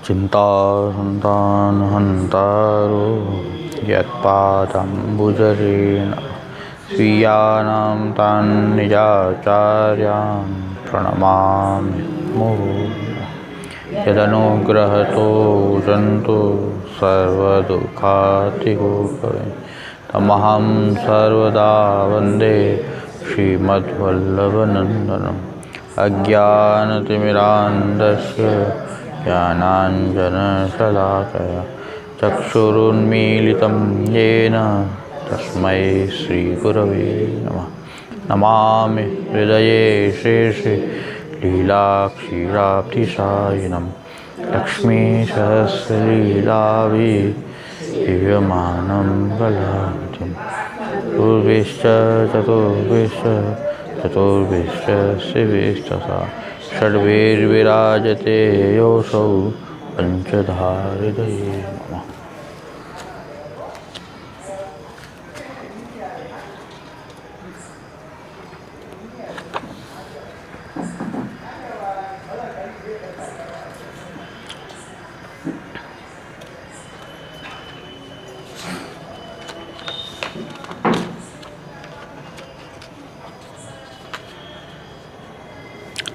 चिन्तासन्तानहन्तारो यत्पादाम्बुजरेण स्वीयानां तान् निजाचार्यान् प्रणमामि मुहुर्मुहुः। यदनुग्रहतो जन्तु सर्वदुःखातिगोपवे तमहं सर्वदा वन्दे श्रीमद्वल्लभनन्दनम्। अज्ञानतिमिरान्धस्य ज्ञानाञ्जनशलाकया चक्षुरुन्मीलितं येन तस्मै श्रीगुरवे नमः। नमामि हृदये शेषे लीलाक्षीराब्धिसायिनं लक्ष्मीसहस्रलीलाभिर्यमानं कलावतीं पूर्विश्च चतुर्भिश्च शिवेस्तथा षड्भिर्विराजते योऽसौ पञ्चधाहृदये नमः।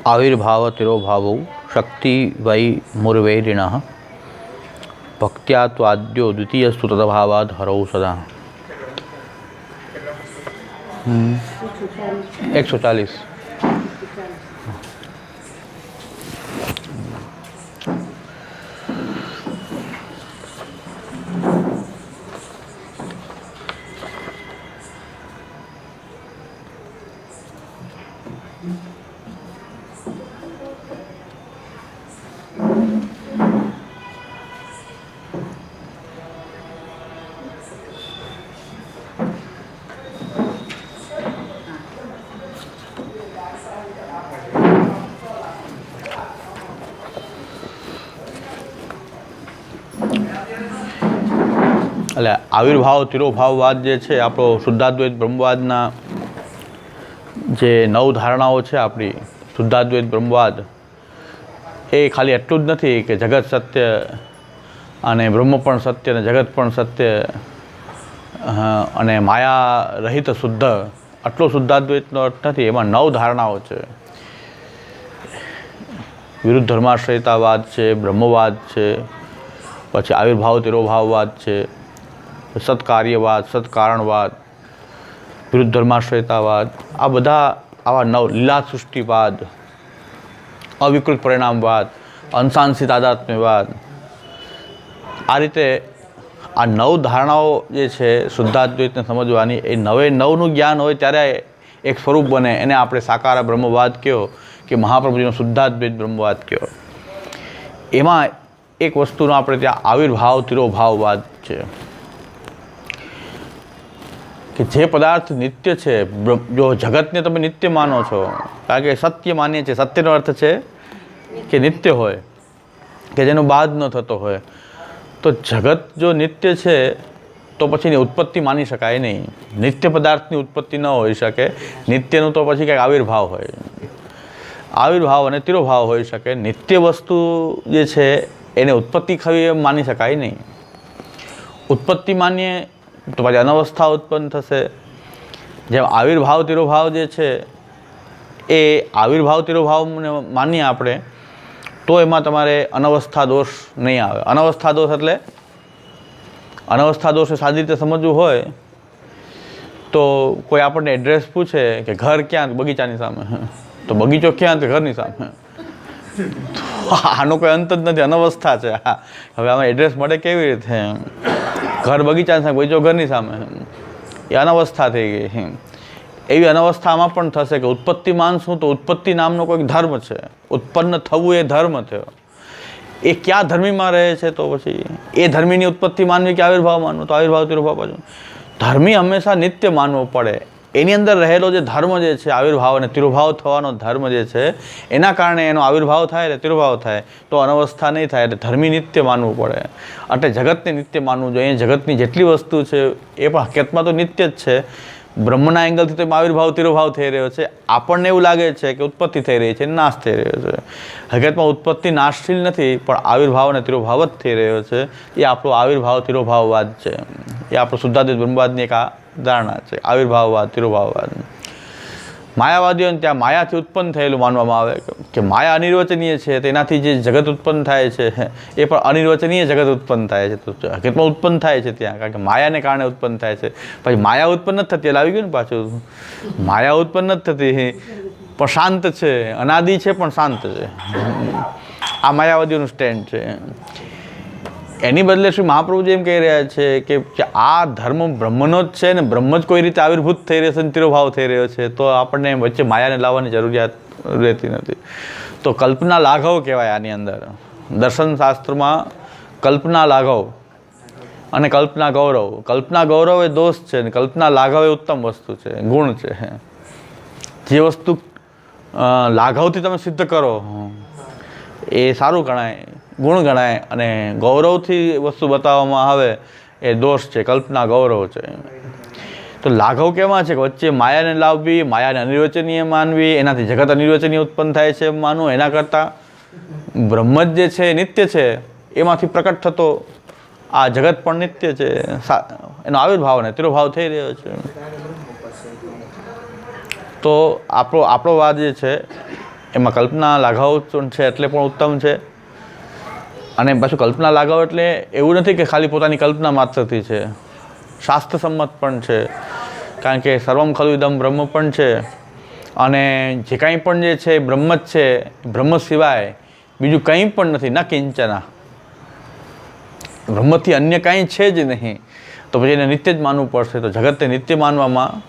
आविर्भाव तिरोभावौ शक्ति वै मुर्वैरिणः भक्त्या त्वाद्यो द्वितीयस्तु तदभावाद् हरौ सदा। 140 એટલે આવિર્ભાવ તિરોભાવવાદ જે છે આપણો શુદ્ધાદ્વૈત બ્રહ્મવાદના જે 9 ધારણાઓ છે આપણી શુદ્ધાદ્વૈત બ્રહ્મવાદ એ ખાલી એટલું જ નથી કે જગત સત્ય અને બ્રહ્મ પણ સત્ય અને જગત પણ સત્ય અને માયા રહિત શુદ્ધ આટલો શુદ્ધાદ્વૈતનો અર્થ નથી. એમાં 9 ધારણાઓ છે. વિરુદ્ધ ધર્માશ્રયતાવાદ છે, બ્રહ્મવાદ છે, પછી આવિર્ભાવ તિરોભાવવાદ છે, સત્કાર્યવાદ, સત્કારણવાદ, વિરુદ્ધ ધર્માશ્રયતાવાદ, આ બધા આવા 9 લીલા સૃષ્ટિવાદ, અવિકૃત પરિણામવાદ, અંશાંશી તાદાત્મ્યવાદ, આ રીતે આ 9 ધારણાઓ જે છે શુદ્ધાદ્વૈતને સમજવાની, એ 9નું જ્ઞાન હોય ત્યારે એક સ્વરૂપ બને. એને આપણે સાકાર બ્રહ્મવાદ કહો કે મહાપ્રભુજીનો શુદ્ધાદ્વૈત બ્રહ્મવાદ કહો. એમાં એક વસ્તુનો આપણે ત્યાં આવિર્ભાવ તિરોભાવવાદ છે કે જે પદાર્થ નિત્ય છે, જો જગતને તમે નિત્ય માનો છો, કારણ કે સત્ય માનીએ છીએ, સત્યનો અર્થ છે કે નિત્ય હોય, કે જેનો બાદ ન થતો હોય, તો જગત જો નિત્ય છે તો પછી એની ઉત્પત્તિ માની શકાય નહીં. નિત્ય પદાર્થની ઉત્પત્તિ ન હોઈ શકે. નિત્યનું તો પછી કંઈક આવિર્ભાવ હોય, આવિર્ભાવ અને તિરોભાવ હોઈ શકે. નિત્ય વસ્તુ જે છે એને ઉત્પત્તિ ખરી એમ માની શકાય નહીં. ઉત્પત્તિ માનીએ તો પછી અનવસ્થા ઉત્પન્ન થશે. જેમ આવિર્ભાવ તિરોભાવ જે છે એ આવિર્ભાવ તિરોભાવને માનીએ આપણે તો એમાં તમારે અનવસ્થા દોષ નહીં આવે. અનવસ્થા દોષ એટલે અનવસ્થા દોષ સાદી રીતે સમજવું હોય તો કોઈ આપણને એડ્રેસ પૂછે કે ઘર ક્યાં, બગીચાની સામે, તો બગીચો ક્યાં, તો ઘરની સામે. આનો કોઈ અંત જ નથી, અનવસ્થા છે. હવે આમાં એડ્રેસ મળે કેવી રીતે? ઘર બગીચાની સામે, બગીચો ઘરની સામે, એ અનવસ્થા થઈ ગઈ. એવી અનવસ્થામાં પણ થશે કે ઉત્પત્તિ માનશું તો ઉત્પત્તિ નામનો કોઈક ધર્મ છે, ઉત્પન્ન થવું એ ધર્મ થયો. એ ક્યાં ધર્મીમાં રહે છે? તો પછી એ ધર્મીની ઉત્પત્તિ માનવી કે આવિર્ભાવ માનવો? તો આવિર્ભાવ તિરોભાવ બાજુ ધર્મી હંમેશા નિત્ય માનવો પડે. એની અંદર રહેલો જે ધર્મ જે છે, આવિર્ભાવ અને તિરોભાવ થવાનો ધર્મ જે છે, એના કારણે એનો આવિર્ભાવ થાય એટલે તિરોભાવ થાય, તો અનવસ્થા નહીં થાય. એટલે ધર્મી નિત્ય માનવું પડે. એટલે જગતને નિત્ય માનવું જોઈએ. જગતની જેટલી વસ્તુ છે એ પણ હકીકતમાં તો નિત્ય જ છે, બ્રહ્મના એંગલથી તો એમાં આવિર્ભાવ તિરોભાવ થઈ રહ્યો છે. આપણને એવું લાગે છે કે ઉત્પત્તિ થઈ રહી છે, નાશ થઈ રહ્યો છે. હકીકતમાં ઉત્પત્તિ નાશશીલ નથી, પણ આવિર્ભાવ અને તિરોભાવ જ થઈ રહ્યો છે. એ આપણો આવિર્ભાવ તિરોભાવવાદ છે. એ આપણો શુદ્ધાદ્વૈત બ્રહ્મવાદની એક આ ધારણા છે, આવિર્ભાવવાદ તિરોભાવવાદ. માયાવાદીઓને ત્યાં માયાથી ઉત્પન્ન થયેલું માનવામાં આવે કે માયા અનિર્વચનીય છે, તેનાથી જે જગત ઉત્પન્ન થાય છે એ પણ અનિર્વચનીય જગત ઉત્પન્ન થાય છે. તો હકીકતમાં ઉત્પન્ન થાય છે ત્યાં, કારણ કે માયાને કારણે ઉત્પન્ન થાય છે. પછી માયા ઉત્પન્ન નથી થતી, એટલે આવી ગયું ને પાછું. માયા ઉત્પન્ન નથી થતી, પણ શાંત છે, અનાદિ છે પણ શાંત છે. આ માયાવાદીઓનું સ્ટેન્ડ છે. એની બદલે શ્રી મહાપ્રભુજી એમ કહી રહ્યા છે કે આ ધર્મ બ્રહ્મનો જ છે ને બ્રહ્મ જ કોઈ રીતે આવિર્ભૂત થઈ રહ્યો છે, તિરોભાવ થઈ રહ્યો છે, તો આપણને વચ્ચે માયાને લાવવાની જરૂરિયાત રહેતી નથી. તો કલ્પના લાઘવ કહેવાય આની અંદર. દર્શનશાસ્ત્રમાં કલ્પના લાઘવ અને કલ્પના ગૌરવ. કલ્પના ગૌરવ એ દોષ છે ને કલ્પના લાઘવ એ ઉત્તમ વસ્તુ છે, ગુણ છે. જે વસ્તુ લાઘવથી તમે સિદ્ધ કરો એ સારું ગણાય, ગુણ ગણાય, અને ગૌરવથી વસ્તુ બતાવવામાં આવે એ દોષ છે, કલ્પના ગૌરવ છે. તો લાઘવ કેવા છે કે વચ્ચે માયાને લાવવી, માયાને અનિર્વચનીય માનવી, એનાથી જગત અનિર્વચનીય ઉત્પન્ન થાય છે માનવું, એના કરતાં બ્રહ્મ જ જે છે નિત્ય છે, એમાંથી પ્રકટ થતો આ જગત પણ નિત્ય છે, એનો આવિર્ભાવ ને તિરોભાવ થઈ રહ્યો છે. તો આપણો વાદ જે છે એમાં કલ્પના લાઘવ છે એટલે પણ ઉત્તમ છે. અને પાછું કલ્પના લાઘવ એટલે એવું નથી કે ખાલી પોતાની કલ્પના માત્રથી છે, શાસ્ત્રસંમત પણ છે. કારણ કે સર્વમ ખલુ ઇદમ બ્રહ્મ પણ છે, અને જે કાંઈ પણ જે છે બ્રહ્મ જ છે, બ્રહ્મ સિવાય બીજું કંઈ પણ નથી, ન કિંચના. બ્રહ્મથી અન્ય કાંઈ છે જ નહીં, તો પછી એને નિત્ય જ માનવું પડશે. તો જગતને નિત્ય માનવામાં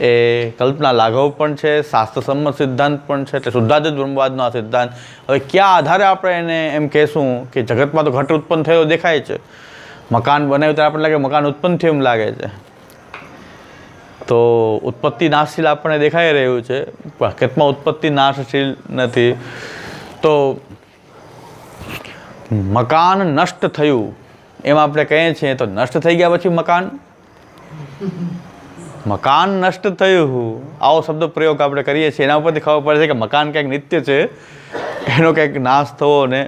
એ કલ્પના લાઘવ પણ છે, શાસ્ત્રસંમત સિદ્ધાંત પણ છે, એટલે શુદ્ધાદ્વૈત બ્રહ્મવાદનો આ સિદ્ધાંત. હવે કયા આધારે આપણે એને એમ કહેશું કે જગતમાં તો ઘટ ઉત્પન્ન થયો દેખાય છે, મકાન બનાવ્યું ત્યારે આપણને લાગે મકાન ઉત્પન્ન થયું એમ લાગે છે, તો ઉત્પત્તિ નાશશીલ આપણને દેખાઈ રહ્યું છે, પણ હકીકતમાં ઉત્પત્તિ નાશશીલ નથી. તો મકાન નષ્ટ થયું એમ આપણે કહીએ છીએ, તો નષ્ટ થઈ ગયા પછી મકાન નષ્ટ થયું, આવો શબ્દ પ્રયોગ આપણે કરીએ છીએ. એના ઉપરથી ખબર પડે છે કે મકાન ક્યાંક નિત્ય છે, એનો ક્યાંક નાશ થવો ને.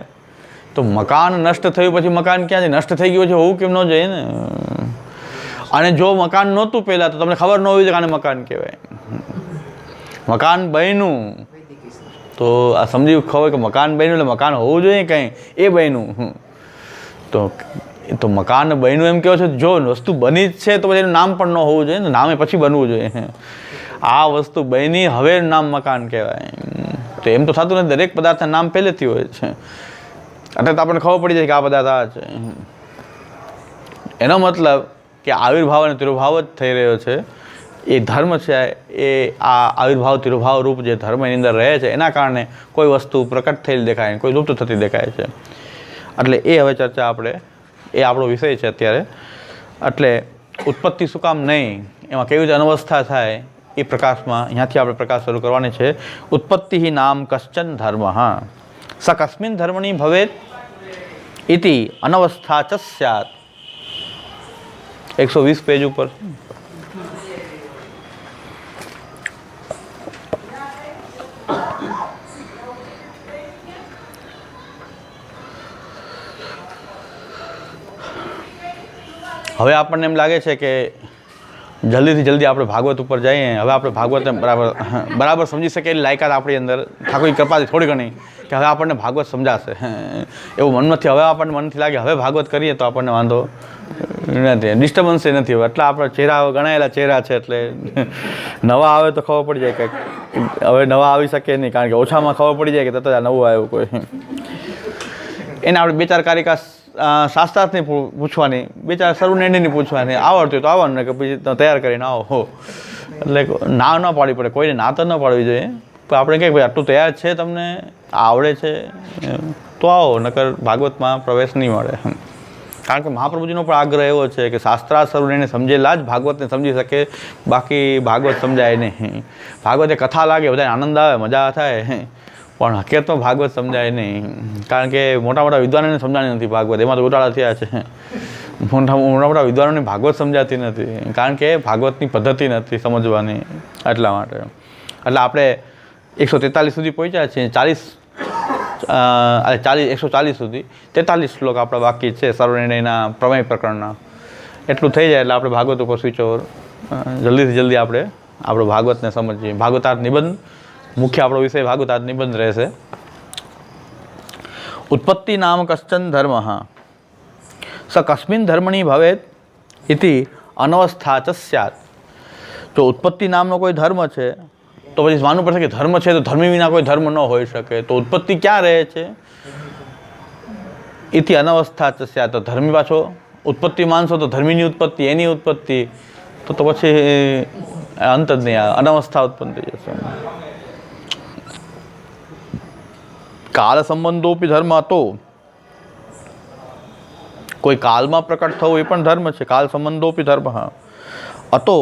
તો મકાન નષ્ટ થયું પછી મકાન ક્યાં છે, નષ્ટ થઈ ગયું છે હોવું કેમ ન જોઈએ ને. અને જો મકાન નહોતું પહેલાં તો તમને ખબર ન હોવી જોઈએ કે આને મકાન કહેવાય. મકાન બન્યું તો આ સમજી ખબર કે મકાન બન્યું એટલે મકાન હોવું જોઈએ કંઈ, એ બન્યું. તો મકાન બન્યું એમ કહો છો, જો વસ્તુ બની જ છે તો પછી એનું નામ પણ ન હોવું જોઈએ ને, નામે પછી બનવું જોઈએ. આ વસ્તુ બની હવે નામ મકાન કહેવાય. તો એમ તો થતું નથી, દરેક પદાર્થના નામ પહેલેથી હોય છે, એટલે તો આપણને ખબર પડી જાય કે આ પદાર્થ આ છે. એનો મતલબ કે આવિર્ભાવ અને તિરોભાવ જ થઈ રહ્યો છે. એ ધર્મ છે, એ આ આવિર્ભાવ તિરોભાવ રૂપ જે ધર્મ એની અંદર રહે છે, એના કારણે કોઈ વસ્તુ પ્રકટ થયેલી દેખાય, કોઈ લુપ્ત થતી દેખાય છે. એટલે એ હવે ચર્ચા આપણે, એ આપણો વિષય છે અત્યારે. એટલે ઉત્પત્તિ શું કામ નહીં, એમાં કેવી રીતે અનવસ્થા થાય, એ પ્રકાશમાં અહીંયાથી આપણે પ્રકાશ શરૂ કરવાની છે. ઉત્પત્તિ નામ કશ્ચન ધર્મ સ કસ્મિન ધર્મની ભવેત ઇતિ અનવસ્થા ચ સ્યાત. 120 પેજ ઉપર. હવે આપણને એમ લાગે છે કે જલ્દીથી જલ્દી આપણે ભાગવત ઉપર જઈએ. હવે આપણે ભાગવતને બરાબર સમજી શકીએ એની લાયકાત આપણી અંદર ઠાકોરની કૃપાથી થોડી ઘણી, કે હવે આપણને ભાગવત સમજાશે એવું મન નથી. હવે આપણને મનથી લાગે હવે ભાગવત કરીએ તો આપણને વાંધો નથી, ડિસ્ટર્બન્સ એ નથી. હવે એટલા આપણા ચહેરા ગણાયેલા ચહેરા છે, એટલે નવા આવે તો ખબર પડી જાય કે હવે નવા આવી શકે નહીં, કારણ કે ઓછામાં ખબર પડી જાય કે તરત આ નવું આવ્યું કોઈ. એને આપણે બે ચાર કારિકા શાસ્ત્રાર્થની પૂછવાની, બે ચાર સર્વનિર્ણયની પૂછવાની, આવડતું તો આવવાનું ને કે પછી તૈયાર કરીને આવો હો. એટલે ના ન પાડવી પડે, કોઈને ના તો ન પાડવી જોઈએ, પણ આપણે કહે ભાઈ આટલું તૈયાર છે, તમને આવડે છે તો આવો, નકર ભાગવતમાં પ્રવેશ નહીં મળે. કારણ કે મહાપ્રભુજીનો પણ આગ્રહ એવો છે કે શાસ્ત્રાર્થ સર્વનિર્ણય સમજેલા જ ભાગવતને સમજી શકે, બાકી ભાગવત સમજાય નહીં. ભાગવતે કથા લાગે, બધાને આનંદ આવે, મજા થાય, પણ હકીકતમાં ભાગવત સમજાય નહીં. કારણ કે મોટા મોટા વિદ્વાનોને સમજાણી નથી ભાગવત, એમાં તો ગોટાળા થયા છે. મોટા મોટા વિદ્વાનોની ભાગવત સમજાતી નથી, કારણ કે ભાગવતની પદ્ધતિ નથી સમજવાની, એટલા માટે. એટલે આપણે 143 સુધી પહોંચ્યા છીએ, 140 સુધી 43 શ્લોક આપણા બાકી છે સર્વનિર્ણયના પ્રમેય પ્રકરણના. એટલું થઈ જાય એટલે આપણે ભાગવત ઉપર સ્વિચ ઓવર જલ્દીથી જલ્દી આપણે આપણો ભાગવતને સમજીએ. ભાગવતાર્થ નિબંધ મુખ્ય આપણો વિષય ભાગવતાર્થ નિબંધ રહેશે. ઉત્પત્તિ નામ કશ્ચન ધર્મ સ કસ્મિન ધર્મણી ભવેત ઇતિ અનવસ્થા ચ સ્યાત. જો ઉત્પત્તિ નામનો કોઈ ધર્મ છે તો પછી માનવું પડશે કે ધર્મ છે તો ધર્મી વિના કોઈ ધર્મ ન હોઈ શકે. તો ઉત્પત્તિ ક્યાં રહે છે? ઇતિ અનવસ્થા ચ સ્યાત. તો ધર્મી પાછો ઉત્પત્તિ માનશો તો ધર્મીની ઉત્પત્તિ, એની ઉત્પત્તિ, તો પછી અંત જ નહીં આવે, અનવસ્થા ઉત્પન્ન થઈ જશે. કાળ સંબંધોપી ધર્મ હતો, કોઈ કાળમાં પ્રકટ થવું એ પણ ધર્મ છે. કાળ સંબંધોપી ધર્મ અતો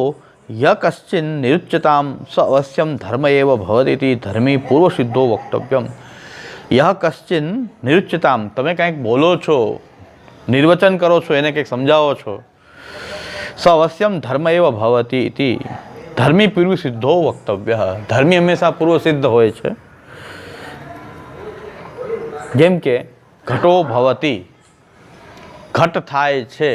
ય કશ્ચિન નિરુચ્યતામ સ અવશ્યમ ધર્મ એવ ભવતી ધર્મી પૂર્વ સિદ્ધો વક્તવ્યમ. યહ કશ્ચિન નિરુચ્યતામ, તમે કંઈક બોલો છો, નિર્વચન કરો છો, એને કંઈક સમજાવો છો, સ અવશ્યમ ધર્મ એવ ભવતી ઇતિ ધર્મી પૂર્વ સિદ્ધો વક્તવ્ય. ધર્મી હંમેશા પૂર્વ સિદ્ધ હોય છે. જેમ કે ઘટો ભવતી, ઘટ થાય છે,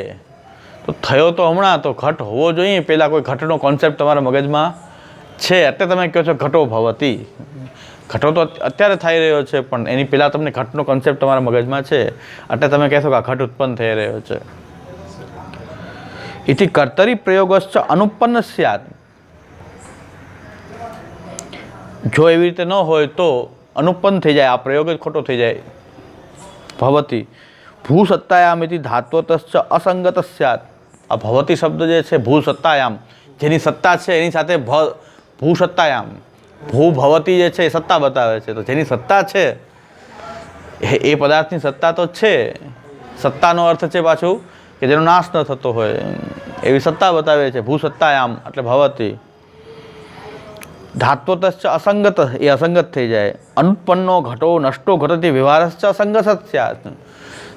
તો થયો તો હમણાં, તો ઘટ હોવો જોઈએ. પહેલાં કોઈ ઘટનો કોન્સેપ્ટ તમારા મગજમાં છે એટલે તમે કહો છો ઘટો ભવતી. ઘટો તો અત્યારે થઈ રહ્યો છે, પણ એની પહેલાં તમને ઘટનો કોન્સેપ્ટ તમારા મગજમાં છે એટલે તમે કહેશો કે આ ઘટ ઉત્પન્ન થઈ રહ્યો છે. ઇતિ કર્તરી પ્રયોગશ્ચ અનુપન્ન સ્યાત. જો એવી રીતે ન હોય તો અનુપન્ન થઈ જાય, આ પ્રયોગ જ ખોટો થઈ જાય. ભવતી ભૂ સત્તાયામિતિ ધાત્વતશ્ચ અસંગત સ્યાત. આ ભવતી શબ્દ જે છે ભૂ સત્તાયામ, જેની સત્તા છે એની સાથે ભૂ સત્તાયામ, ભૂ ભવતી જે છે એ સત્તા બતાવે છે. તો જેની સત્તા છે એ પદાર્થની સત્તા તો છે. સત્તાનો અર્થ છે પાછું કે જેનો નાશ ન થતો હોય એવી સત્તા બતાવે છે. ભૂ સત્તાયામ એટલે ભવતી. ધાત્વતશ્ચ અસંગત, એ અસંગત થઈ જાય. અનુત્પન્નો ઘટો નષ્ટો ઘટતી વ્યવહારશ્ચ અસંગત સ્યાત.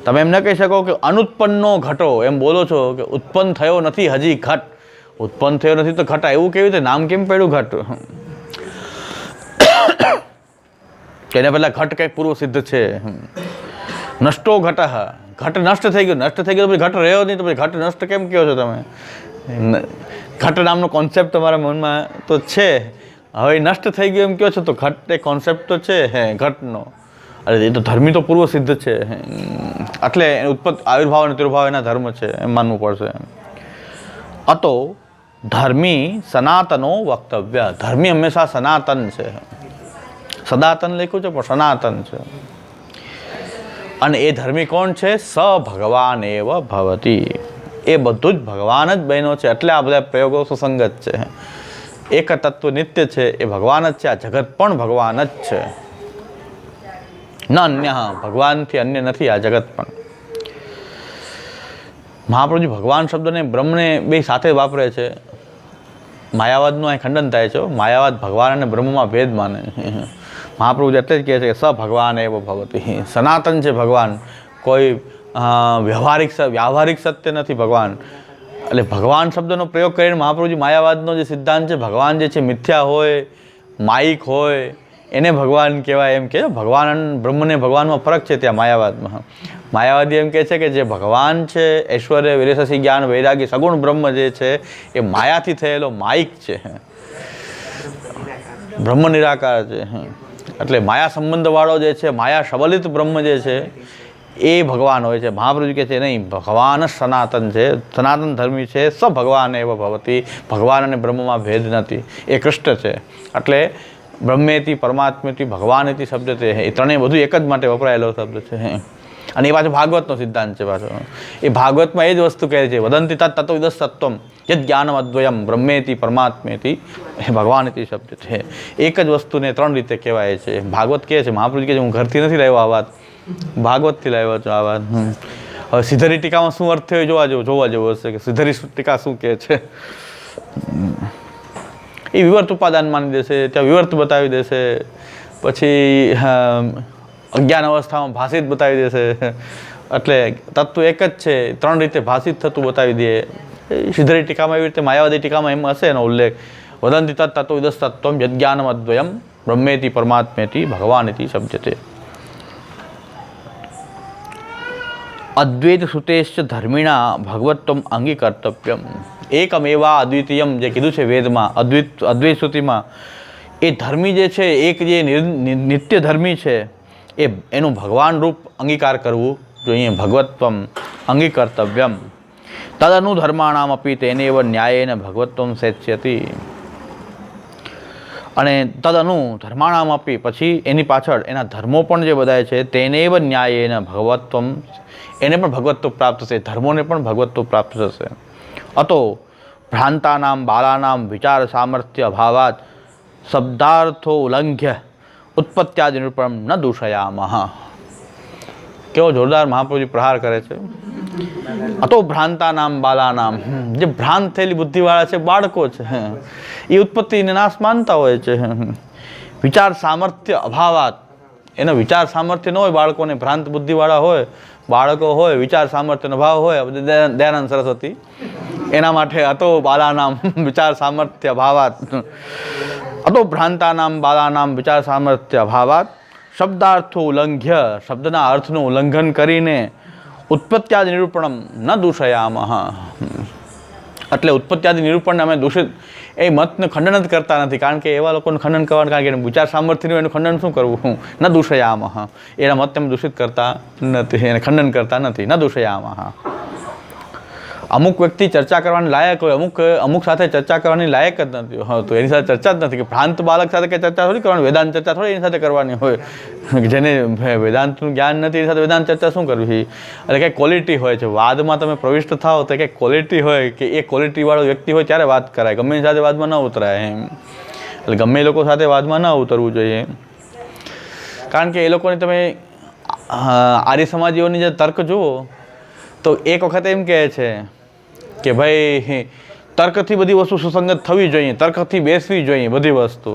તમે એમ ન કહી શકો કે અનુત્પન્નો ઘટો, એમ બોલો છો કે ઉત્પન્ન થયો નથી હજી ઘટ. ઉત્પન્ન થયો નથી તો ઘટ એવું કેવી રીતે? નામ કેમ પડ્યું ઘટ? એને પહેલાં ઘટ કંઈક પૂર્વ સિદ્ધ છે. નષ્ટો ઘટ, ઘટ નષ્ટ થઈ ગયો. નષ્ટ થઈ ગયો તો પછી ઘટ રહ્યો નહીં, તો પછી ઘટ નષ્ટ કેમ કહો છો તમે? ઘટ નામનો કોન્સેપ્ટ તમારા મનમાં તો છે, હવે નષ્ટ થઈ ગયો એમ કહો છો, તો ઘટ એ કોન્સેપ્ટ તો છે ઘટનો. અરે એ તો ધર્મી તો પૂર્વ સિદ્ધ છે, એટલે આવિર્ભાવ અને તિરુભાવ એના ધર્મ છે એમ માનવું પડશે. અતો ધર્મી સનાતનો વક્તવ્ય. ધર્મી હંમેશા સનાતન છે. સદાતન લખ્યું છે પણ સનાતન છે. અને એ ધર્મી કોણ છે? સ ભગવાન એવ ભવતી. એ બધું જ ભગવાન જ બન્યો છે, એટલે આ બધા પ્રયોગો સુસંગત છે. એક તત્વ નિત્ય છે, એ ભગવાન જ છે. આ જગત પણ ભગવાન જ છે, ન અન્ય. ભગવાનથી અન્ય નથી આ જગત પણ. મહાપ્રભુજી ભગવાન શબ્દને બ્રહ્મને બે સાથે વાપરે છે. માયાવાદનું અહીં ખંડન થાય છે. માયાવાદ ભગવાન અને બ્રહ્મમાં ભેદ માને. મહાપ્રભુજી એટલે જ કહે છે કે સ ભગવાન એવ ભવતી. સનાતન છે ભગવાન, કોઈ વ્યાવહારિક સત્ય નથી ભગવાન. એટલે ભગવાન શબ્દનો પ્રયોગ કરીને મહાપ્રભુજી માયાવાદનો જે સિદ્ધાંત છે, ભગવાન જે છે મિથ્યા હોય, માયિક હોય, એને ભગવાન કહેવાય એમ કે. ભગવાન અને બ્રહ્મને ભગવાનમાં ફરક છે ત્યાં માયાવાદમાં. માયાવાદી એમ કહે છે કે જે ભગવાન છે, ઐશ્વર્ય વિરેશસી જ્ઞાન વૈરાગી સગુણ બ્રહ્મ જે છે એ માયાથી થયેલો માયિક છે, બ્રહ્મ નિરાકાર છે. એટલે માયા સંબંધવાળો જે છે, માયા સબલિત બ્રહ્મ જે છે એ ભગવાન હોય છે. મહાપ્રભુ કહે છે નહીં, ભગવાન જ સનાતન છે, સનાતન ધર્મી છે. સ ભગવાન એવ ભવતી. ભગવાન અને બ્રહ્મમાં ભેદ નથી, એ કૃષ્ણ છે. એટલે બ્રહ્મેતિ પરમાત્મેતિ ભગવાનેતિ શબ્દ છે, એ ત્રણેય બધું એક જ માટે વપરાયેલો શબ્દ છે. અને એ પાછો ભાગવતનો સિદ્ધાંત છે. પાછો એ ભાગવતમાં એ જ વસ્તુ કહે છે, વદંતી તત્વ સત્વમ યદ જ્ઞાનમ અદ્વયમ બ્રહ્મેતિ પરમાત્મેતિ એ ભગવાનેતિ શબ્દ છે. એક જ વસ્તુને ત્રણ રીતે કહેવાય છે. ભાગવત કહે છે, મહાપ્રભુ કહે છે હું ઘરથી નથી લાવ્યો આ વાત, ભાગવતથી લાવ્યો છું આ વાત. હવે સિદ્ધરી ટીકામાં શું અર્થ થયો જોવા જેવો હશે કે સિદ્ધરી ટીકા શું કહે છે. એ વિવર્ત ઉપાદાન માની દેશે, ત્યાં વિવર્ત બતાવી દેશે, પછી અજ્ઞાન અવસ્થામાં ભાષિત બતાવી દેશે, એટલે તત્વ એક જ છે, ત્રણ રીતે ભાષિત થતું બતાવી દે. સિદ્ધરી ટીકામાં એવી રીતે માયાવાદી ટીકામાં એમ હશે એનો ઉલ્લેખ. વદંતિ તત્વ ઇદસ્તત્વમ યજ્ઞાનમ અદ્વયમ બ્રહ્મેતિ પરમાત્મેતિ ભગવાનિતિ શબ્દતે. અદ્વૈત સુતેશ્ચ ધર્મિણા ભગવત્વમ અંગીકર્તવ્યમ. એકમેવા અદ્વિતીયમ જે કીધું છે વેદમાં, અદ્વૈત શ્રુતિમાં, એ ધર્મી જે છે, એક જે નિત્ય ધર્મી છે, એનું ભગવાન રૂપ અંગીકાર કરવું જોઈએ. ભગવત્વમ અંગીકર્તવ્યમ તદનુ ધર્માણામ અપી તેનેવ ન્યાયેન ભગવત્વમ સેચ્યતિ. અને તદનુ ધર્માણામ આપી પછી એની પાછળ એના ધર્મો પણ જે બધા છે તેનેવ ન્યાયેન ભગવત્વમ, એને પણ ભગવત્વ પ્રાપ્ત થશે, ધર્મોને પણ ભગવત્વ પ્રાપ્ત થશે. અતો ભ્રાંતાનામ બાલાનામ વિચાર સામર્થ્ય અભાવાત શબ્દાર્થો ઉલ્લંઘ્ય ઉત્પત્ત્યાદિ નિરૂપણમ ન દૂષયામઃ. કેવો જોરદાર મહાપ્રભુજી પ્રહાર કરે છે. અતો ભ્રાંતાનામ બાલાનામ, જે ભ્રાંત થયેલી બુદ્ધિવાળા છે, બાળકો છે, એ ઉત્પત્તિને નાશ માનતા હોય છે. વિચાર સામર્થ્ય અભાવાત, એનો વિચાર સામર્થ્ય ન હોય, બાળકોને ભ્રાંત બુદ્ધિવાળા હોય, બાળકો હોય, વિચાર સામર્થ્યનો અભાવ હોય. દયાનંદ સરસ્વતી એના માટે અતો બાલાનામ વિચાર સામર્થ્ય અભાવાત, અતો ભ્રાંતાનામ બાલાનામ વિચાર સામર્થ્ય અભાવાત શબ્દાર્થો ઉલ્લંઘ્ય, શબ્દના અર્થનું ઉલ્લંઘન કરીને ઉત્પત્ત્યાદિ નિરૂપણમ ન દૂષયામઃ. એટલે ઉત્પત્ત્યાદિ નિરૂપણને અમે દૂષિત, એ મતને ખંડન જ કરતા નથી, કારણ કે એવા લોકોને ખંડન કરવાનું, કારણ કે એનું વિચાર સામર્થ્યનું એનું ખંડન શું કરવું, ન દૂષયામઃ. એના મતને અમે દૂષિત કરતા નથી, એને ખંડન કરતા નથી. ન દૂષયામઃ. અમુક વ્યક્તિ ચર્ચા કરવાની લાયક હોય, અમુક સાથે ચર્ચા કરવાની લાયક જ નથી હોતું, એની સાથે ચર્ચા જ નથી. કે ભ્રાંત બાળક સાથે કંઈ ચર્ચા થોડી કરવાની, વેદાંત ચર્ચા થોડી એની સાથે કરવાની હોય. જેને વેદાંતનું જ્ઞાન નથી એની સાથે વેદાંત ચર્ચા શું કરવી? એટલે કંઈક ક્વોલિટી હોય છે, વાદમાં તમે પ્રવિષ્ટ થાઓ તો કંઈક ક્વોલિટી હોય, કે એ ક્વોલિટીવાળો વ્યક્તિ હોય ત્યારે વાત કરાય, ગમે એની સાથે વાદમાં ન ઉતરાય એમ. એટલે ગમે એ લોકો સાથે વાદમાં ન ઉતરવું જોઈએ, કારણ કે એ લોકોને તમે આર્ય સમાજીઓની જે તર્ક જુઓ તો એક વખત એમ કહે છે કે ભાઈ તર્કથી બધી વસ્તુ સુસંગત થવી જોઈએ, તર્કથી બેસવી જોઈએ બધી વસ્તુ,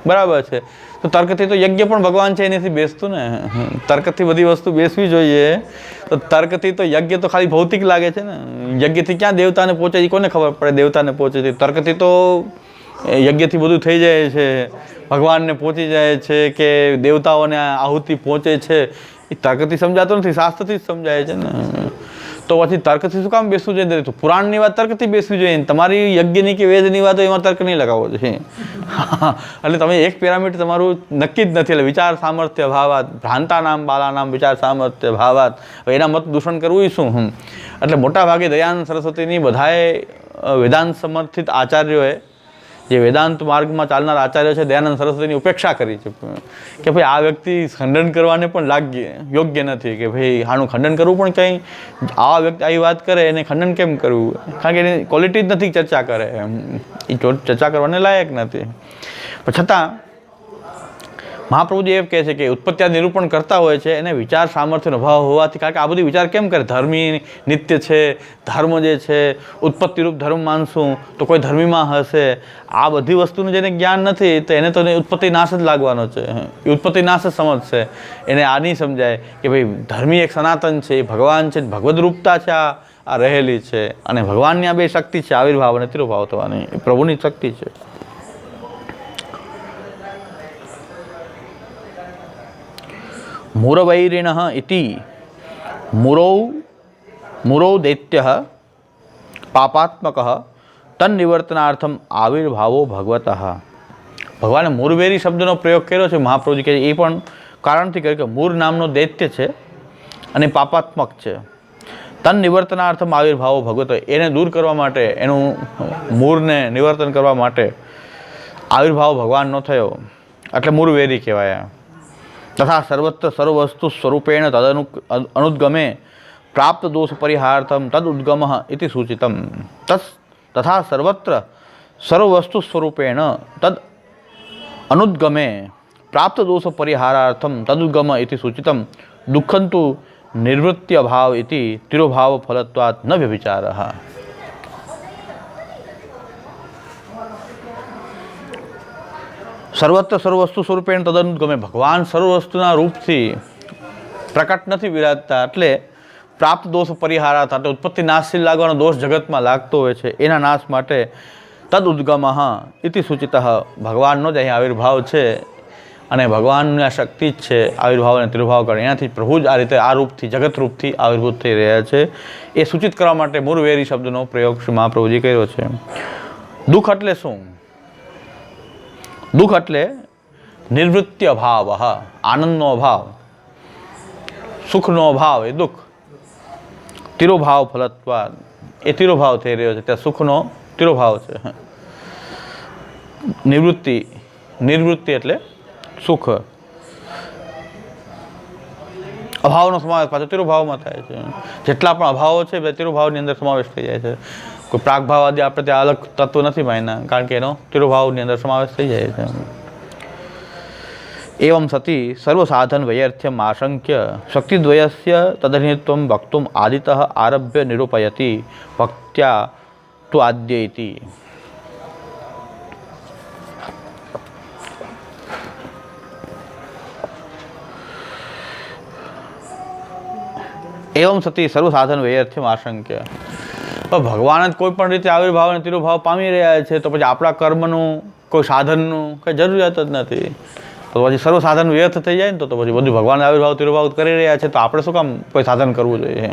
બરાબર છે. તો તર્કથી તો યજ્ઞ પણ ભગવાન છે એનાથી બેસતું ને, તર્કથી બધી વસ્તુ બેસવી જોઈએ. તો તર્કથી તો યજ્ઞ તો ખાલી ભૌતિક લાગે છે ને, યજ્ઞથી ક્યાં દેવતાને પહોંચે છે, કોને ખબર પડે દેવતાને પહોંચે છે? તર્કથી તો યજ્ઞથી બધું થઈ જાય છે, ભગવાનને પહોંચી જાય છે, કે દેવતાઓને આહુતિ પહોંચે છે, એ તર્કથી સમજાતો નથી, શાસ્ત્રથી જ સમજાય છે ને. તો પછી તર્કથી શું કામ બેસવું જોઈએ? તો પુરાણની વાત તર્કથી બેસવી જોઈએ, તમારી યજ્ઞની કે વેદની વાત એમાં તર્ક નહીં લગાવવો જોઈએ. એટલે તમે એક પેરામીટર તમારું નક્કી જ નથી. એટલે વિચાર સામર્થ્ય ભાવાત ભ્રાંતાનામ બાલાનામ વિચાર સામર્થ્ય ભાવાત, એના મત દૂષણ કરવું શું? એટલે મોટાભાગે દયાનંદ સરસ્વતીની બધાએ વેદાંત સમર્થિત આચાર્યોએ, જે વેદાંત માર્ગમાં ચાલનાર આચાર્ય છે, દયાનંદ સરસ્વતીની ઉપેક્ષા કરી છે કે ભાઈ આ વ્યક્તિ ખંડન કરવાને પણ યોગ્ય નથી, કે ભાઈ આનું ખંડન કરવું પણ કંઈ, આ વ્યક્તિ આવી વાત કરે એને ખંડન કેમ કરવું? કારણ કે એની ક્વોલિટી જ નથી, ચર્ચા કરે એ ચર્ચા કરવાને લાયક નથી. પણ છતાં મહાપ્રભુજી એમ કહે છે કે ઉત્પત્તિ નિરૂપણ કરતા હોય છે એને વિચાર સામર્થ્યનો અભાવ હોવાથી, કારણ કે આ બધી વિચાર કેમ કરે? ધર્મી નિત્ય છે, ધર્મ જે છે ઉત્પત્તિરૂપ ધર્મ માનશું તો કોઈ ધર્મીમાં હશે. આ બધી વસ્તુનું જેને જ્ઞાન નથી તો એને તો ઉત્પત્તિ નાશ જ લાગવાનો છે, એ ઉત્પત્તિ નાશ જ સમજશે. એને આ નહીં સમજાય કે ભાઈ ધર્મી એક સનાતન છે, એ ભગવાન છે, ભગવદ રૂપતા છે, આ રહેલી છે, અને ભગવાનની આ બે શક્તિ છે, આવિર્ભાવ અને તિરુભાવ થવાની, એ પ્રભુની શક્તિ છે. મૂરવૈરિણ ઇતિ મૂરૌ દૈત્ય પાપાત્મક તન્નિવર્તનાર્થમ આવિર્ભાવો ભગવતઃ. ભગવાને મૂરવૈરી શબ્દનો પ્રયોગ કર્યો છે. મહાપ્રભુજી કહે એ પણ કારણથી કર્યો કે મૂર નામનો દૈત્ય છે અને પાપાત્મક છે. તન્નિવર્તનાર્થમ આવિર્ભાવો ભગવત, એને દૂર કરવા માટે, એનું મૂરને નિવર્તન કરવા માટે આવિર્ભાવ ભગવાનનો થયો, એટલે મૂરવૈરી કહેવાય. તથા સર્વત્ર સર્વવસ્તુ સ્વરૂપેણ તદ અનુદ્ગમે પ્રાપ્ત દોષ પરિહારાર્થમ તદ ઉદ્ગમ ઇતિ સૂચિતમ. તથા સર્વત્ર સર્વવસ્તુ સ્વરૂપેણ તદ અનુદ્ગમે પ્રાપ્ત દોષ પરિહારાર્થમ તદુદ્ગમ ઇતિ સૂચિતમ. દુઃખંતુ નિવૃત્તિ અભાવ ઇતિ તિરોભાવ ફલત્વાત ન વ્યભિચારઃ. સર્વત્ર સર્વવસ્તુ સ્વરૂપેણ તદનુદ્ગમે, ભગવાન સર્વ વસ્તુના રૂપથી પ્રકટ નથી બિરાજતા, એટલે પ્રાપ્ત દોષ પરિહારા થતા ઉત્પત્તિ નાશશીલ લાગવાનો દોષ જગતમાં લાગતો હોય છે, એના નાશ માટે તદ ઉદ્ગમ ઇતિ સૂચિત ભગવાનનો જ અહીં આવિર્ભાવ છે અને ભગવાનની આ શક્તિ જ છે આવિર્ભાવ અને તિરુભાવ કરે, એનાથી પ્રભુ જ આ રીતે આ રૂપથી જગત રૂપથી આવિર્ભૂત થઈ રહ્યા છે એ સૂચિત કરવા માટે મૂળવેરી શબ્દનો પ્રયોગ શ્રી મહાપ્રભુજી કર્યો છે. દુઃખ એટલે શું? દુઃખ એટલે નિવૃત્તિ અભાવ, આનંદનો અભાવ, સુખનો અભાવ એ દુઃખ. તિરોભાવ ફલત્વાદ, એ તિરોભાવ થઈ રહ્યો છે, ત્યાં સુખનો તિરોભાવ છે. નિવૃત્તિ એટલે સુખ, અભાવનો સમાવેશ પાછો તિરુભાવમાં થાય છે. જેટલા પણ અભાવો છે એ તિરુભાવની અંદર સમાવેશ થઈ જાય છે. કોઈ પ્રાગભાવ આદિ આપણે ત્યાં અલગ તત્વ નથી માન્યા, કારણ કે એનો તિરુભાવની અંદર સમાવેશ થઈ જાય છે. એવં સતી સર્વસાધન વૈયર્થ્યમ આશંક્ય શક્તિદ્વયસ્ય તદનિત્વમ વક્તુમ આદિતઃ આરભ્ય નિરૂપયતિ ભક્ત્યા તુ આદ્ય ઇતિ. એવમ સતી સર્વસાધન વૈયર્થ્યમ આશંક્ય. ભગવાન જ કોઈ પણ રીતે આવિર્ભાવ અને તિરુભાવ પામી રહ્યા છે, તો પછી આપણા કર્મનું કોઈ સાધનનું કંઈ જરૂરિયાત જ નથી. તો પછી સર્વ સાધન વ્યર્થ થઈ જાય ને, તો પછી બધું ભગવાન આવિર્ભાવ તિરુભાવ કરી રહ્યા છે, તો આપણે શું કામ કોઈ સાધન કરવું જોઈએ?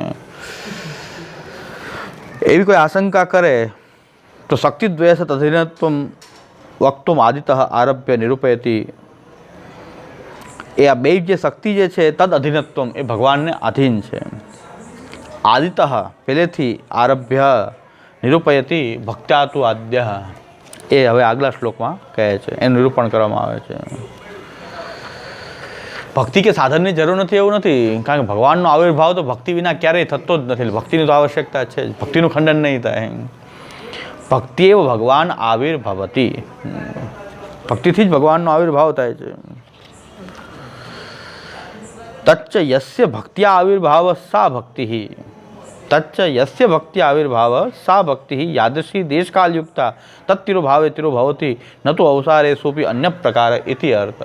એવી કોઈ આશંકા કરે તો શક્તિદ્વયસ તદિનત્વમ વક્તુમ આદિતઃ આરભ્ય નિરૂપયતિ. એ આ બે જે શક્તિ જે છે તદ અધીનત્વમ એ ભગવાનને આધીન છે. આદિતઃ પહેલેથી આરભ્ય નિરૂપયતિ ભક્ત્યા તુ આદ્ય, એ હવે આગલા શ્લોકમાં કહે છે, એનું નિરૂપણ કરવામાં આવે છે. ભક્તિ કે સાધનની જરૂર નથી એવું નથી, કારણ કે ભગવાનનો આવિર્ભાવ તો ભક્તિ વિના ક્યારેય થતો જ નથી. ભક્તિની તો આવશ્યકતા છે જ, ભક્તિનું ખંડન નહીં થાય. ભક્તિ એવ ભગવાન આવિર્ભવતી, ભક્તિથી જ ભગવાનનો આવિર્ભાવ થાય છે. તચ્ચ યસ્ય ભક્ત્યા આવિર્ભાવ સા ભક્તિ, તચ્ચ યસ્ય ભક્તિ આવિર્ભાવ સા ભક્તિ યાદૃશી દેશકાલયુક્તા તત્તિરુભાવે તિરુભવતી ન તો અવસારે સોપી અન્ય પ્રકાર ઇતિ અર્થ.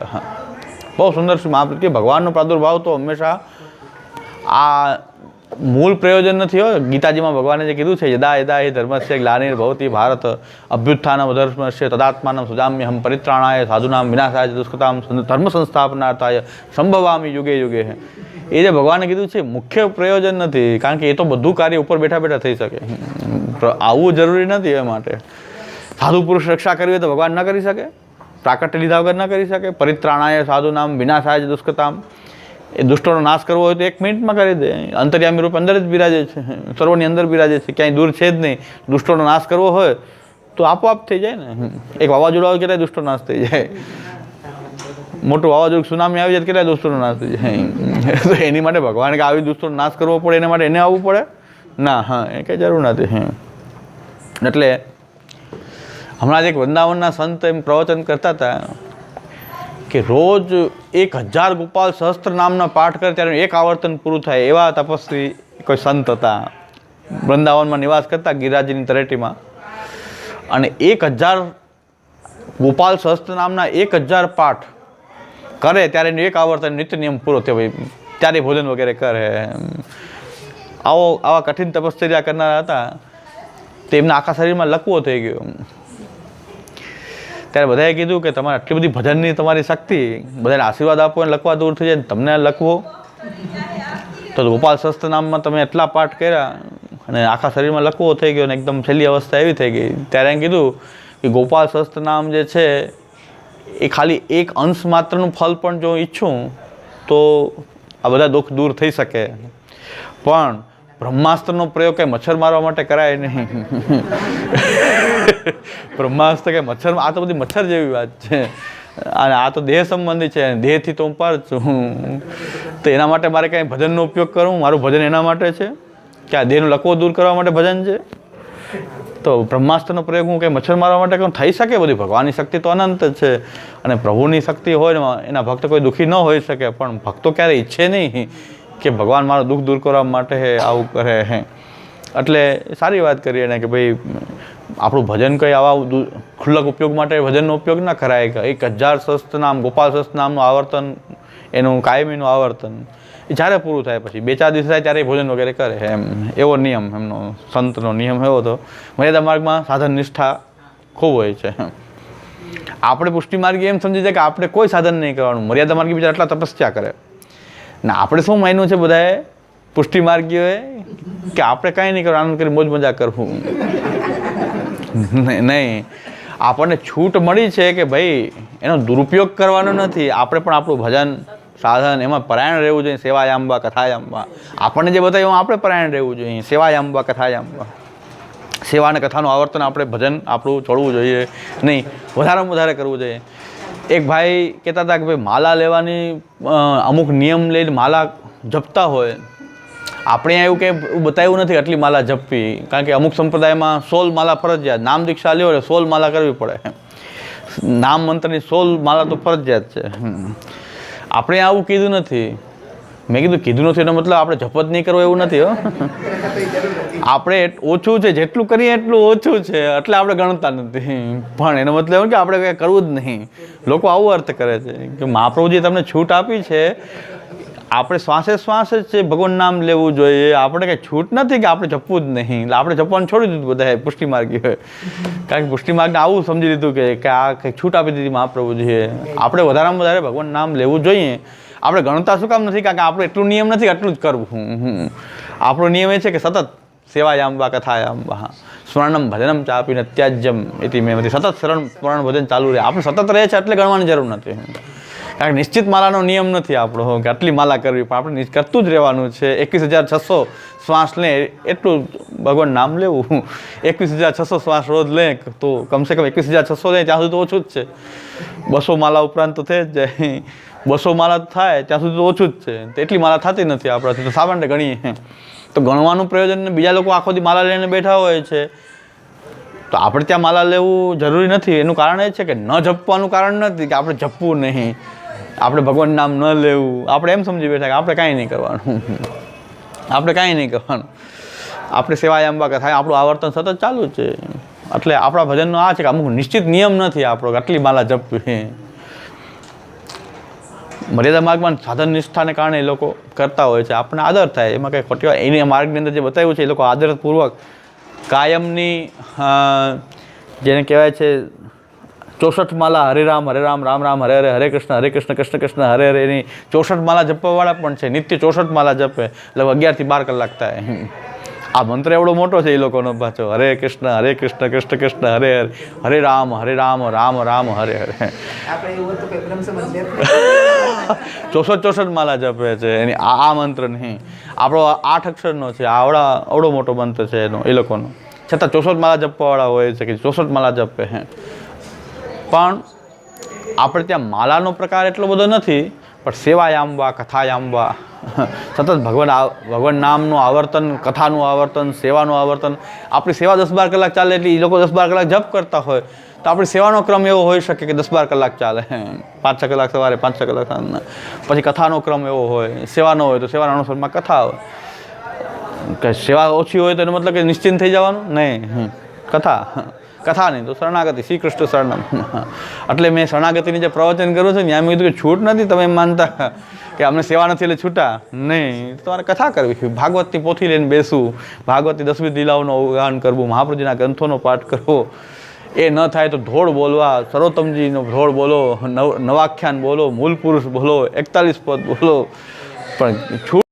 બહુ સુંદર મહાપ્રતિ, ભગવાનનો પ્રાદુર્ભાવ તો હંમેશા આ મૂળ પ્રયોજન નથી હોય. ગીતાજીમાં ભગવાને જે કીધું છે, યદા યદા હિ ધર્મસ્ય ગ્લાનિર્ભવતિ ભારત અભ્યુત્થાનમ અધર્મસ્ય તદાત્માનમ સુજામ્યહમ પરિત્રાણાય સાધુનામ વિનાશાય દુષ્કૃતામ ધર્મ સંસ્થાપનાર્થાય સંભવામી યુગે યુગે. એ જે ભગવાને કીધું છે મુખ્ય પ્રયોજન નથી, કારણ કે એ તો બધું કાર્ય ઉપર બેઠા બેઠા થઈ શકે, આવવું જરૂરી નથી. એ માટે સાધુ પુરુષ રક્ષા કરવી હોય તો ભગવાન ન કરી શકે? પ્રાકટ્ય લીધા વગર ન કરી શકે? પરિત્રાણાય સાધુ નામ વિનાશાય દુષ્કૃતામ, એ દુષ્ટોનો નાશ કરવો હોય તો 1 મિનિટમાં કરી દે. અંતર્યામી રૂપ અંદર જ બિરાજે છે, સર્વની અંદર બિરાજે છે, ક્યાંય દૂર છે જ નહીં. દુષ્ટોનો નાશ કરવો હોય તો આપોઆપ થઈ જાય ને. એક વાવાઝોડું આવે કેટલાય દુષ્ટો નાશ થઈ જાય, મોટું વાવાઝોડું સુનામી આવી જાય કેટલાય દુષ્ટોનો નાશ થઈ જાય. તો એની માટે ભગવાન કે આવી દુષ્ટોનો નાશ કરવો પડે એના માટે એને આવવું પડે ના? હા, એ કંઈ જરૂર નથી. એટલે હમણાં જ એક વૃંદાવનના સંત એમ પ્રવચન કરતા હતા કે રોજ 1000 ગોપાલ સહસ્ત્ર નામના પાઠ કરે ત્યારે 1 આવર્તન પૂરું થાય એવા તપસ્વી કોઈ સંત હતા. વૃંદાવનમાં નિવાસ કરતા ગિરિરાજની તળેટીમાં, અને 1000 ગોપાલ સહસ્ત્ર નામના 1000 પાઠ કરે ત્યારે એનું 1 આવર્તન નિત્ય નિયમ પૂરો થયો ભાઈ, ત્યારે ભોજન વગેરે કરે. આવા કઠિન તપશ્ચર્યા કરનારા હતા. તેમના આખા શરીરમાં લકવો થઈ ગયો. ત્યારે બધાએ કીધું કે તમારે આટલી બધી ભજનની તમારી શક્તિ, બધાને આશીર્વાદ આપો અને લકવા દૂર થઈ જાય, તમને લકવો. તો ગોપાલ સહસ્ત્ર નામમાં તમે એટલા પાઠ કર્યા અને આખા શરીરમાં લકવો થઈ ગયો અને એકદમ છેલ્લી અવસ્થા એવી થઈ ગઈ. ત્યારે એમ કીધું કે ગોપાલ સહસ્ત્ર નામ જે છે એ ખાલી 1 અંશ માત્રનું ફળ પણ જો ઈચ્છું તો આ બધા દુઃખ દૂર થઈ શકે, પણ બ્રહ્માસ્ત્રનો પ્રયોગ કંઈ મચ્છર મારવા માટે કરાય નહીં. બ્રહ્માસ્ત્ર કે મચ્છર, આ તો બધી મચ્છર જેવી વાત છે, અને આ તો દેહ સંબંધી છે, દેહથી તો હું પર છું. તો એના માટે મારે કાંઈ ભજનનો ઉપયોગ કરું? મારું ભજન એના માટે છે કે આ દેહનો લકવો દૂર કરવા માટે ભજન છે? તો બ્રહ્માસ્ત્રનો પ્રયોગ હું કંઈ મચ્છર મારવા માટે કહું? થઈ શકે? બધી ભગવાનની શક્તિ તો અનંત છે, અને પ્રભુની શક્તિ હોય ને એના ભક્ત કોઈ દુઃખી ન હોઈ શકે, પણ ભક્તો ક્યારે ઈચ્છે નહીં કે ભગવાન મારો દુઃખ દૂર કરવા માટે આવું કરે. એટલે સારી વાત કરીએ ને કે ભાઈ આપણું ભજન કંઈ આવા ખુલ્લક ઉપયોગ માટે ભજનનો ઉપયોગ ના કરાય. 1000 સહસ્ત્ર નામ, ગોપાલ સહસ્ત્ર નામનું આવર્તન, એનું કાયમીનું આવર્તન, એ જ્યારે પૂરું થાય પછી 2-4 દિવસ થાય ત્યારે ભોજન વગેરે કરે એમ, એવો નિયમ એમનો સંતનો નિયમ એવો હતો. મર્યાદા માર્ગમાં સાધન નિષ્ઠા ખૂબ હોય છે. આપણે પુષ્ટિ માર્ગી એમ સમજી જાય કે આપણે કોઈ સાધન નહીં કરવાનું, મર્યાદા માર્ગી બીજા આટલા તપસ્યા કરે ને આપણે શું માન્યું છે બધાએ પુષ્ટિ માર્ગીઓએ કે આપણે કાંઈ નહીં કરવાનું, આનંદ કરી મોજ મજા કરવું. નહીં, આપણને છૂટ મળી છે કે ભાઈ એનો દુરુપયોગ કરવાનો નથી. આપણે પણ આપણું ભજન સાધન એમાં પરાયણ રહેવું જોઈએ. સેવાયાંબા કથાયાંબા આપણને જે બતાવ્યું આપણે પરાયણ રહેવું જોઈએ. સેવાયાંબા કથાયાંબા, સેવા અને કથાનું આવર્તન આપણે ભજન આપણું છોડવું જોઈએ નહીં, વધારેમાં વધારે કરવું જોઈએ. એક ભાઈ કહેતા હતા કે ભાઈ માલા લેવાની અમુક નિયમ લઈને માલા જપતા હોય. આપણે અહીંયા એવું કંઈ બતાવ્યું નથી આટલી માલા જપવી, કારણ કે અમુક સંપ્રદાયમાં 16 માલા ફરજિયાત, નામ દીક્ષા લ્યો એટલે 16 માલા કરવી પડે. નામ મંત્રની 16 માલા તો ફરજિયાત છે. આપણે આવું કીધું નથી. મેં કીધું નથી એનો મતલબ આપણે જપ જ નહીં કરવો એવું નથી. આપણે ઓછું છે, જેટલું કરીએ એટલું ઓછું છે, એટલે આપણે ગણતા નથી. પણ એનો મતલબ એવું કે આપણે કંઈ કરવું જ નહીં. લોકો આવો અર્થ કરે છે કે મહાપ્રભુજીએ તમને છૂટ આપી છે, આપણે શ્વાસે શ્વાસ જ છે ભગવાન નામ લેવું જોઈએ. આપણે કંઈ છૂટ નથી કે આપણે જપવું જ નહીં. એટલે આપણે જપવાનું છોડી દીધું બધાએ પુષ્ટિ માર્ગી હોય, કારણ કે પુષ્ટિ માર્ગને આવું સમજી લીધું કે આ કંઈક છૂટ આપી દીધી મહાપ્રભુજીએ. આપણે વધારેમાં વધારે ભગવાન નામ લેવું જોઈએ. આપણે ગણતા શું કામ નથી? કારણ કે આપણું એટલું નિયમ નથી આટલું જ કરવું. આપણો નિયમ એ છે કે સતત સેવાયાંબા કથાયાંબા સ્મરણમ ભજનમ ચાપીને ત્યાજ્યમ એથી મેં સતત સ્મરણ ભજન ચાલુ રહે. આપણે સતત રહે છે એટલે ગણવાની જરૂર નથી. કારણ કે નિશ્ચિત માલાનો નિયમ નથી આપણો કે આટલી માલા કરવી, પણ આપણે કરતું જ રહેવાનું છે. 21,600 શ્વાસ લે એટલું ભગવાન નામ લેવું. 21,600 શ્વાસ રોજ લે તો કમસે કમ 21,600 લે ત્યાં સુધી તો ઓછું જ છે. 200 માલા ઉપરાંત તો થઈ જ જાય. 200 માલા થાય ત્યાં સુધી તો ઓછું જ છે. એટલી માલા થતી નથી આપણાથી, તો સામાન્ય ગણીએ તો ગણવાનું પ્રયોજન. બીજા લોકો આખો દી માલા લઈને બેઠા હોય છે, તો આપણે ત્યાં માલા લેવું જરૂરી નથી. એનું કારણ એ છે કે ન જપવાનું કારણ નથી કે આપણે જપવું નહીં, આપણે ભગવાન નામ ન લેવું. આપણે એમ સમજી બેઠા કે આપણે કાંઈ નહીં કરવાનું, આપણે કાંઈ નહીં કરવાનું. આપણે સેવાયાંબા કથા આપણું આવર્તન સતત ચાલુ છે. એટલે આપણા ભજનનો આ છે કે અમુક નિશ્ચિત નિયમ નથી આપણો આટલી માલા જપવી. મર્યાદા માર્ગમાં સાધન નિષ્ઠાને કારણે એ લોકો કરતા હોય છે, આપણને આદર થાય, એમાં કંઈ ખોટી વાત. એની માર્ગની અંદર જે બતાવ્યું છે એ લોકો આદરપૂર્વક કાયમની જેને કહેવાય છે 64 માલા હરે રામ રામ રામ હરે હરે, હરે કૃષ્ણ કૃષ્ણ કૃષ્ણ હરે હરે, એની 64 માલા જપવાવાળા પણ છે. નિત્ય 64 માલા જપે, એટલે 11 થી 12 કલાક થાય. આ મંત્ર એવડો મોટો છે એ લોકોનો પાછો. હરે કૃષ્ણ કૃષ્ણ કૃષ્ણ હરે હરે, હરે રામ રામ રામ હરે હરે. 64 માલા જપે છે એની. આ મંત્ર નહીં, આપણો 8 અક્ષરનો છે. આવડો મોટો મંત્ર છે એનો એ લોકોનો. છતાં 64 માલા જપવાવાળા હોય છે કે 64 માલા જપે. પણ આપણે ત્યાં માલાનો પ્રકાર એટલો બધો નથી, પણ સેવાયાંબા કથાયાંબા સતત ભગવાન નામનું આવર્તન, કથાનું આવર્તન, સેવાનું આવર્તન. આપણી સેવા 10-12 કલાક ચાલે એટલે એ લોકો 10-12 કલાક જપ કરતા હોય, તો આપણી સેવાનો ક્રમ એવો હોઈ શકે કે 10-12 કલાક ચાલે. 5-6 કલાક સવારે, 5-6 કલાક સાંજના. પછી કથાનો ક્રમ એવો હોય, સેવાનો હોય તો સેવાના અનુસારમાં કથા હોય. કે સેવા ઓછી હોય તો એનો મતલબ કે નિશ્ચિંત થઈ જવાનું નહીં. કથા નહીં તો શરણાગતિ, શ્રી કૃષ્ણ શરણમ. એટલે મેં શરણાગતિની જે પ્રવચન કરું છું ત્યાં મેં કીધું કે છૂટ નથી. તમે એમ માનતા કે અમને સેવા નથી એટલે છૂટા નહીં, તમારે કથા કરવી. ભાગવતની પોથી લઈને બેસવું, ભાગવતની 10મી લીલાઓનું અવગાહન કરવું, મહાપ્રભુજીના ગ્રંથોનો પાઠ કરવો. એ ન થાય તો ધોળ બોલવા, સર્વોત્તમજીનો ધોળ બોલો, નવાખ્યાન બોલો, મૂળ પુરુષ બોલો, 41 પદ બોલો. પણ છૂટ